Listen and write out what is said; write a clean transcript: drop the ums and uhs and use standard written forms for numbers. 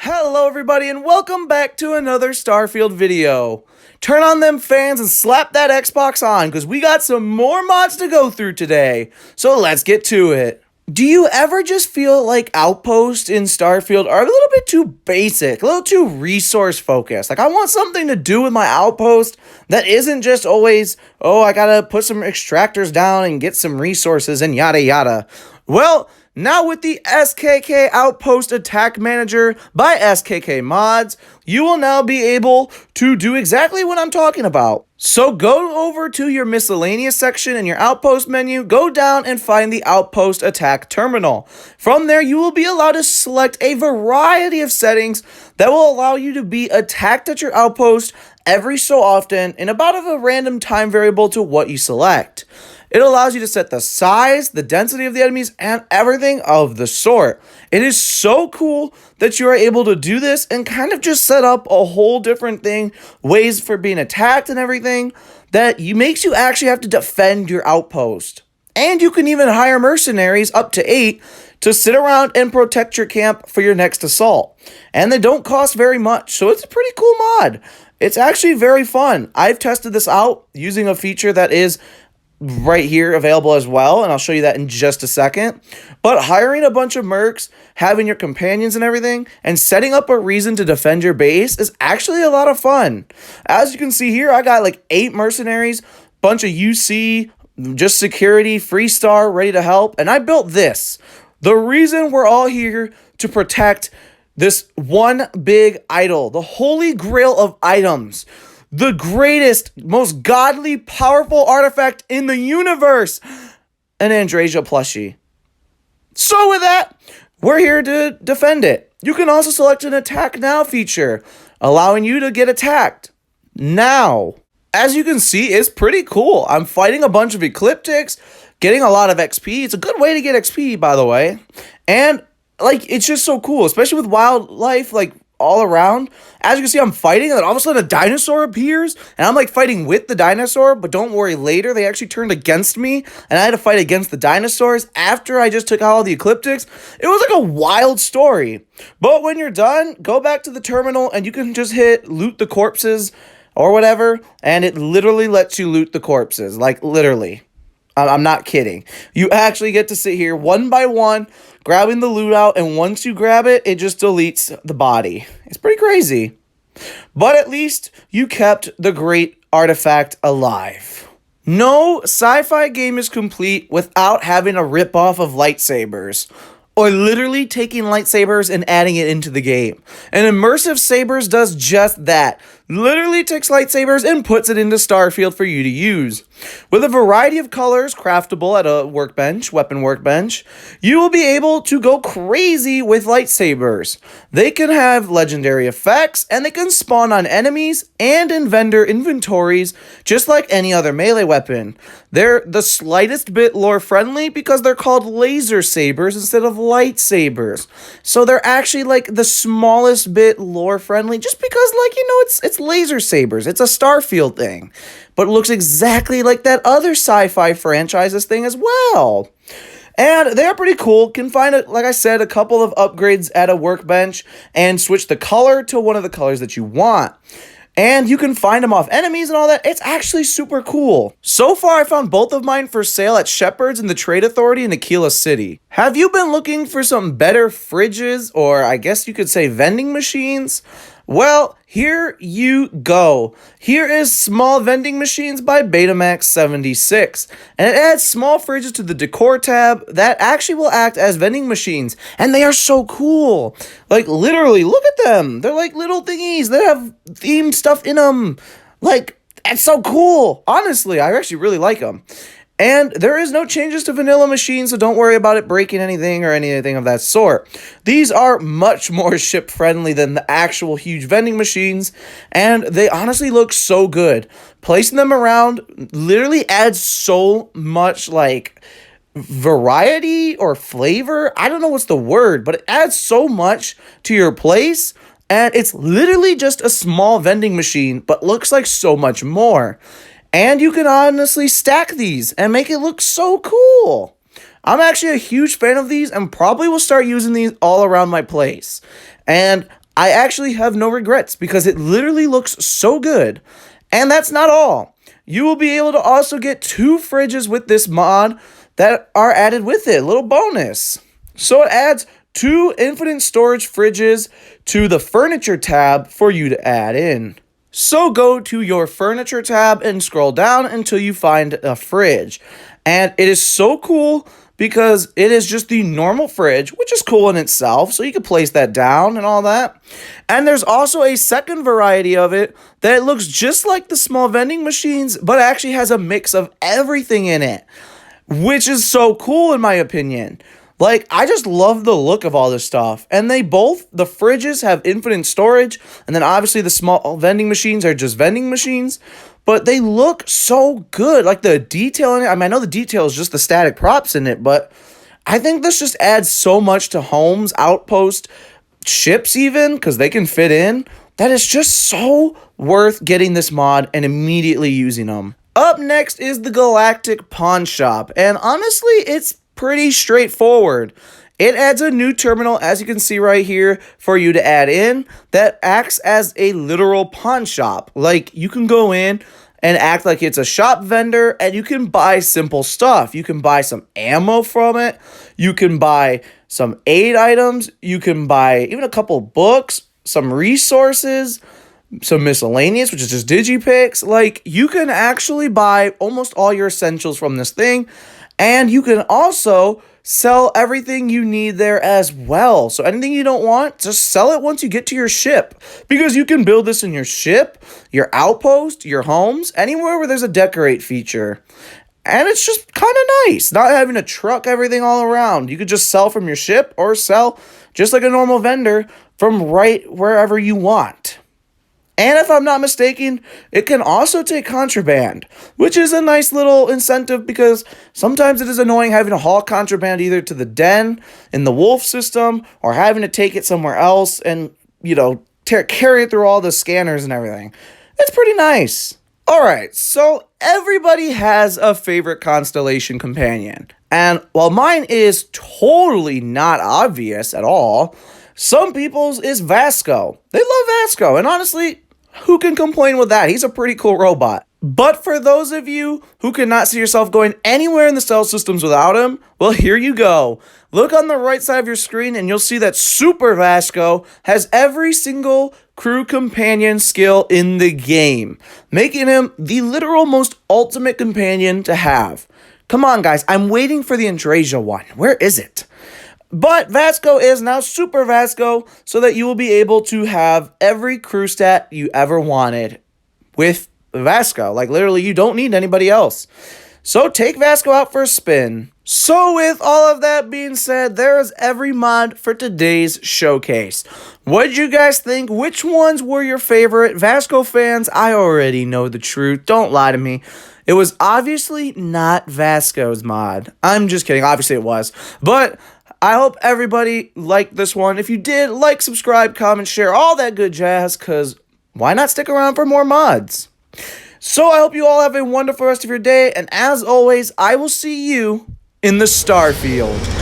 Hello everybody and welcome back to another Starfield video. Turn on them fans and slap that Xbox on because we got some more mods to go through today. So let's get to it. Do you ever just feel like Outpost in Starfield are a little bit too basic, a little too resource focused? Like I want something to do with my Outpost that isn't just always, oh, I gotta put some extractors down and get some resources and yada yada. Well, now with the SKK Outpost Attack Manager by SKKmods, you will now be able to do exactly what I'm talking about. So go over to your miscellaneous section in your Outpost menu, go down and find the Outpost Attack Terminal. From there, you will be allowed to select a variety of settings that will allow you to be attacked at your Outpost every so often in about a random time variable to what you select. It allows you to set the size, the density of the enemies, and everything of the sort. It is so cool that you are able to do this and kind of just set up a whole different thing, ways for being attacked and everything, that makes you actually have to defend your outpost. And you can even hire mercenaries, up to 8, to sit around and protect your camp for your next assault. And they don't cost very much, so it's a pretty cool mod. It's actually very fun. I've tested this out using a feature that is right here available as well, and I'll show you that in just a second. But hiring a bunch of mercs, having your companions and everything, and setting up a reason to defend your base is actually a lot of fun. As you can see here, I got like 8 mercenaries, bunch of UC, just security, free star, ready to help, and I built this. The reason we're all here to protect this one big idol, the holy grail of items, the greatest, most godly, powerful artifact in the universe, an Andresia plushie. So with that, we're here to defend it. You can also select an attack now feature, allowing you to get attacked now. As you can see, it's pretty cool. I'm fighting a bunch of Ecliptics, getting a lot of XP. It's a good way to get XP, by the way. And like, it's just so cool, especially with wildlife, like, all around. As you can see, I'm fighting, and then all of a sudden a dinosaur appears, and I'm like fighting with the dinosaur, but don't worry, later they actually turned against me, and I had to fight against the dinosaurs after I just took out all the Ecliptics. It was like a wild story. But when you're done, go back to the terminal, and you can just hit loot the corpses or whatever, and it literally lets you loot the corpses, like literally. I'm not kidding. You actually get to sit here one by one, grabbing the loot out, and once you grab it, it just deletes the body. It's pretty crazy. But at least you kept the great artifact alive. No sci-fi game is complete without having a ripoff of lightsabers, or literally taking lightsabers and adding it into the game. And Immersive Sabers does just that. Literally takes lightsabers and puts it into Starfield for you to use. With a variety of colors craftable at a workbench, weapon workbench, you will be able to go crazy with lightsabers. They can have legendary effects, and they can spawn on enemies and in vendor inventories just like any other melee weapon. They're the slightest bit lore friendly because they're called laser sabers instead of lightsabers. So they're actually like the smallest bit lore friendly just because, like, you know, it's laser sabers. It's a Starfield thing, but it looks exactly like that other sci-fi franchises thing as well. And they're pretty cool. Can find, like I said, a couple of upgrades at a workbench and switch the color to one of the colors that you want. And you can find them off enemies and all that. It's actually super cool. So far, I found both of mine for sale at Shepherd's and the Trade Authority in Aquila City. Have you been looking for some better fridges, or I guess you could say vending machines? Well, here you go. Here is Small Vending Machines by Betamax76. And it adds small fridges to the decor tab that actually will act as vending machines. And they are so cool. Like, literally, look at them. They're like little thingies. They have themed stuff in them. Like, it's so cool. Honestly, I actually really like them. And there is no changes to vanilla machines, so don't worry about it breaking anything or anything of that sort. These are much more ship-friendly than the actual huge vending machines, and they honestly look so good. Placing them around literally adds so much, like, variety or flavor. I don't know what's the word, but it adds so much to your place, and it's literally just a small vending machine, but looks like so much more. And you can honestly stack these and make it look so cool. I'm actually a huge fan of these and probably will start using these all around my place. And I actually have no regrets because it literally looks so good. And that's not all. You will be able to also get 2 fridges with this mod that are added with it, little bonus. So it adds 2 infinite storage fridges to the furniture tab for you to add in. So go to your furniture tab and scroll down until you find a fridge. And it is so cool because it is just the normal fridge, which is cool in itself, so you can place that down and all that. And there's also a second variety of it that looks just like the small vending machines, but actually has a mix of everything in it, which is so cool in my opinion. Like, I just love the look of all this stuff. And the fridges have infinite storage, and then obviously the small vending machines are just vending machines. But they look so good. Like, the detail in it, I mean, I know the detail is just the static props in it, but I think this just adds so much to homes, Outpost, ships even, because they can fit in, that it's just so worth getting this mod and immediately using them. Up next is the Galactic Pawn Shop, and honestly, it's pretty straightforward. It adds a new terminal, as you can see right here, for you to add in that acts as a literal pawn shop. Like, you can go in and act like it's a shop vendor, and you can buy simple stuff. You can buy some ammo from it. You can buy some aid items. You can buy even a couple books, some resources, some miscellaneous, which is just digipicks. Like, you can actually buy almost all your essentials from this thing, and you can also sell everything you need there as well. So anything you don't want, just sell it once you get to your ship, because you can build this in your ship, your outpost, your homes, anywhere where there's a decorate feature. And it's just kind of nice not having to truck everything all around. You could just sell from your ship or sell just like a normal vendor from right wherever you want. And if I'm not mistaken, it can also take contraband, which is a nice little incentive because sometimes it is annoying having to haul contraband either to the den in the wolf system or having to take it somewhere else and, you know, carry it through all the scanners and everything. It's pretty nice. All right, so everybody has a favorite constellation companion. And while mine is totally not obvious at all, some people's is Vasco. They love Vasco, and honestly, who can complain with that? He's a pretty cool robot. But for those of you who cannot see yourself going anywhere in the cell systems without him, well, here you go. Look on the right side of your screen and you'll see that Super Vasco has every single crew companion skill in the game, making him the literal most ultimate companion to have. Come on, guys, I'm waiting for the Andrasia one. Where is it? But Vasco is now Super Vasco, so that you will be able to have every crew stat you ever wanted with Vasco. Like, literally, you don't need anybody else. So take Vasco out for a spin. So with all of that being said, there is every mod for today's showcase. What did you guys think? Which ones were your favorite? Vasco fans, I already know the truth. Don't lie to me. It was obviously not Vasco's mod. I'm just kidding. Obviously it was. But I hope everybody liked this one. If you did, like, subscribe, comment, share, all that good jazz, because why not stick around for more mods? So I hope you all have a wonderful rest of your day, and as always, I will see you in the Starfield.